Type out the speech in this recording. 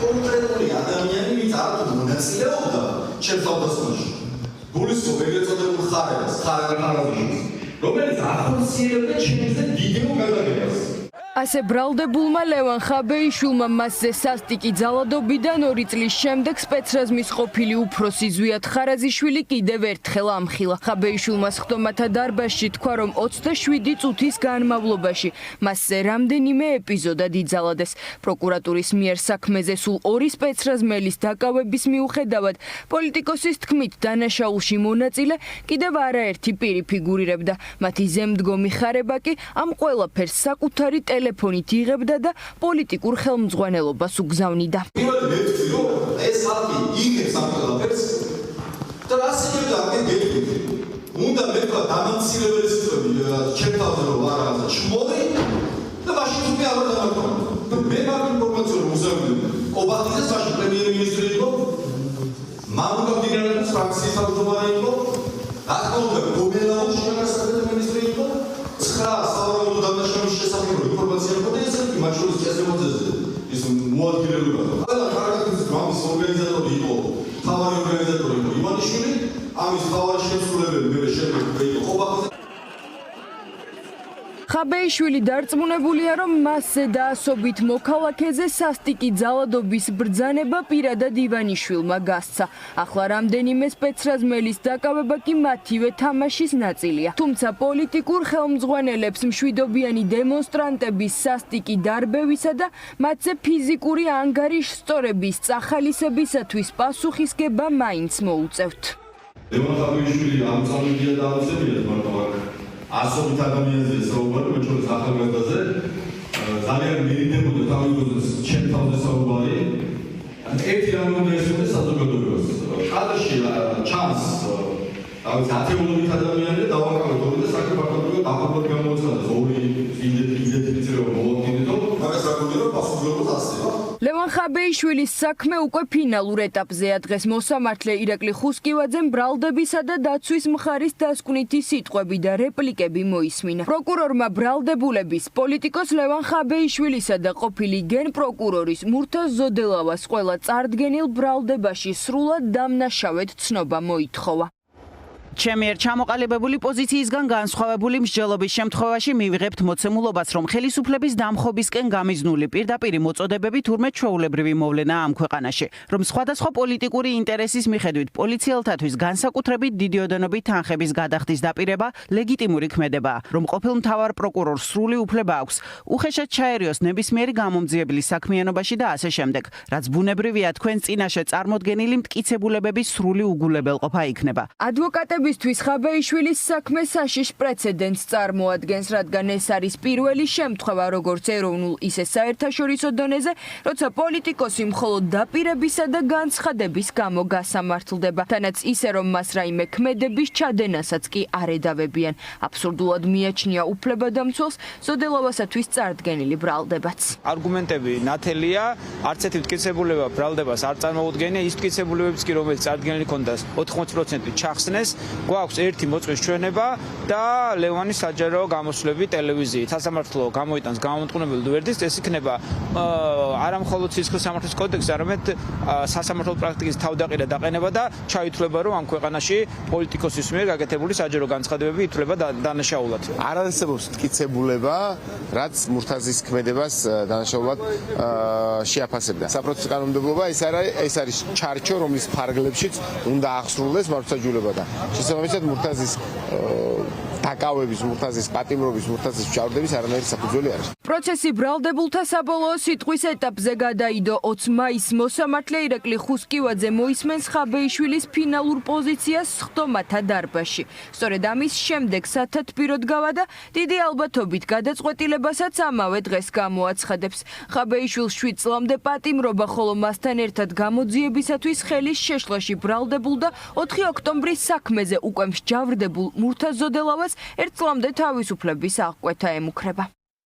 კონკრეტული ადამიანი, ვინც არ მონაწილეობდა ჩემს თავდასხმაში. გულისხმობ ეგრეთ წოდებულ ხარებას, ხარაგიშვილს, რომელიც ახორციელებდა ჩემზე დიდო გადაგებას. ასე ბრალდებულმა ლევან ხაბეიშვილმა მასზე სასტიკი ძალადობიდან 2 წლის შემდეგ სპეცრაზმის ყოფილი უფროსი ზვიად ხარაზიშვილი კიდევ ერთხელ ამხილა. ხაბეიშვილმა სხდომათა დარბაზში თქვა, რომ 27 წუთის განმავლობაში მასზე რამდენიმე ეპიზოდად იძალადეს. პროკურატურის მიერ საქმეზე სულ 2 სპეცრაზმელის დაკავების მიუხედავად, პოლიტიკოსის თქმით, დანაშაულში მონაწილე კიდევ არაერთი პირი ფიგურირებდა. მათი ზემდგომი ხარება კი ამ ყველაფერს საკუთარი ტელეფონით იღებდა და პოლიტიკურ ხელმძღვანელობას უგზავნიდა. ეს ხალხი იღებს ამ ყველაფერს და რას იღებდა აქ გეტყვით. უნდა მეთქვა დამამცირებელი სიტყვები ჩემ თავზე რომ არ რაღაცა ჩმოლი და მაშინ უკვე არ დამაკონა. მე მაგ ინფორმაციას რომ უზრუნველდი. ობახიძეს მაშინ პრემიერ-მინისტრი იყო. მამუკა მდინარეთის ფრაქციის თავმჯდომარე იყო. რა თქმა უნდა, გომელაუში საკუთარ მინისტრი იყო. 9 სავარაუდო დანაშაულის შესახებ ინფორმაცია ჰქონდა ესეთი მათ შორის წესრიგებზე ის მოადგილებლობა. ყველა კარგად გამის ორგანიზატორი იყო, თავარი ორგანიზატორი იყო ივანიშვილი, ამის თავარი შემსრულებელი მე შემდეგ იყო ობახიძე. ხაბეიშვილი დარწმუნებულია, რომ მასზე დაასობით მოქალაქეზე სასტიკი ძალადობის ბრძანება პირადად ივანიშვილმა გასცა. ახლა რამდენიმე სპეცრაზმელის დაკავება კი მათივე თამაშის ნაწილია. თუმცა პოლიტიკურ ხელმძღვანელებს მშვიდობიანი დემონსტრანტების სასტიკი დარბევისა და მათზე ფიზიკური ანგარიშსწორების წახალისებისათვის პასუხისგება მაინც მოუწევთ. ლევან ხაბეიშვილი ამწამებია და ამწებია მარტო აქ. ასობით ადამიანზე საუბარი, მათ შორის ახალგაზრდაზე, ძალიან მირიდებოდა თავის ჩემ თავზე საუბარი. ერთი რამ უნდა ესწროს საზოგადოებას. კადრში ჩანს თავის ათეულობით ადამიანი და დავაკავეთ ორი და საქართველოს დაფარულად გამოაცხადეს ორი იდენტიფიცირება მოვაკიდეთ, მაგას რა გქონდა რომ პასუხისმგებლობა ასწრება. ლევან ხაბეიშვილის საქმე უკვე ფინალურ ეტაპზეა. დღეს მოსამართლე ირაკლი ხუსკივაძემ ბრალდებისა და დაცვის მხარის დასკვნითი სიტყვები და რეპლიკები მოისმინა. პროკურორმა ბრალდებულების, პოლიტიკოს ლევან ხაბეიშვილისა და ყოფილი გენპროკურორის მურთაზ ზოდელავას ყველა წარდგენილ ბრალდებაში სრულად დამნაშავედ ცნობა მოითხოვა. ჩემი ერთ ჩამოყალიბებული პოზიციისგან განსხვავებული მსჯელობის შემთხვევაში მივიღებთ მოცემულობას, რომ ხელისუფლების დამხობისკენ გამიზნული პირდაპირი მოწოდებები თურმე ჩვეულებრივი მოვლენაა ამ ქვეყანაში, რომ სხვადასხვა პოლიტიკური ინტერესის მიხედვით პოლიციელთათვის განსაკუთრებით დიდი ოდენობით თანხების გადახდის დაპირება ლეგიტიმური ქმედებაა, რომ ყოფილ მთავარ პროკურორს სრული უფლება აქვს უხეშად ჩაერიოს ნებისმიერი გამომძიებლის საქმიანობაში და ასე შემდეგ, რაც ბუნებრივია თქვენ წინაშე წარმოდგენილი მტკიცებულებების სრული უგულებელყოფა იქნება. ადვოკატებისთვის ხაბეიშვილის საქმე საშიშ პრეცედენტს წარმოადგენს, რადგან ეს არის პირველი შემთხვევა როგორც ეროვნულ, ისე საერთაშორისო დონეზე, როცა პოლიტიკოსი მხოლოდ დაპირებისა და განცხადების გამო გასამართლდება, თანაც ისე რომ მას რაიმე ქმედების ჩადენასაც კი არ ედავებიან. აბსურდულად მიაჩნია უფლებადამცველს ზოდელავასათვის წარდგენილი ბრალდებაც. არგუმენტები ნათელია, არც ერთი მტკიცებულება ბრალდებას არ წარმოუდგენია, ის მტკიცებულებებიც კი რომელიც წარდგენილი ქონდას 80% ჩახსნეს. გვაქვს ერთი მოწმის ჩვენება და ლევანი საჯარო გამოსვლები ტელევიზიით. სასამართლო გამოიტანს გამომტყუნებელი ვერდიქტს, ეს იქნება არა მხოლოდ სისხლის სამართლის კოდექსი, არამედ სასამართლო პრაქტიკის თავდაყირა დაყენება და ჩაითვლება, რომ ამ ქვეყანაში პოლიტიკოსის მიერ გაკეთებული საჯარო განცხადებები ითვლება დანაშაულად. არ არსებობს მტკიცებულება, რაც მურთაზის ქმედებას დანაშაულად შეაფასებდა. საპროცესო კანონმდებლობა ეს არის ჩარჩო, რომლის ფარგლებშიც უნდა აღსრულდეს მართლმსაჯულება და შესაბამისად მურთაზის დაკავების, მურთაზის პატიმრობის, მურთაზის ჩავდების არანაირი საფუძველი არ არის. პროცესი ბრალდებულთა საბოლოო სიტყვის ეტაპზე გადაიდო 20 მაისს მოსამართლე ირაკლი ხუსკივაძე მოისმენს ხაბეიშვილის ფინალურ პოზიციას სხდომათა დარბაზში. სწორედ ამის შემდეგ სათათბიროდ გავა და დიდი ალბათობით გადაწყვეტილებასაც ამავე დღეს გამოაცხადებს. ხაბეიშვილს 7 წლამდე პატიმრობა, ხოლო მასთან ერთად გამოძიებისათვის ხელის შეშლაში ბრალდებულ და 4 ოქტომბრის საქმეზე უკვე მსჯავრდებულ მურთაზ ზოდელავას 1 წლამდე თავისუფლების აღკვეთა ემუქრება.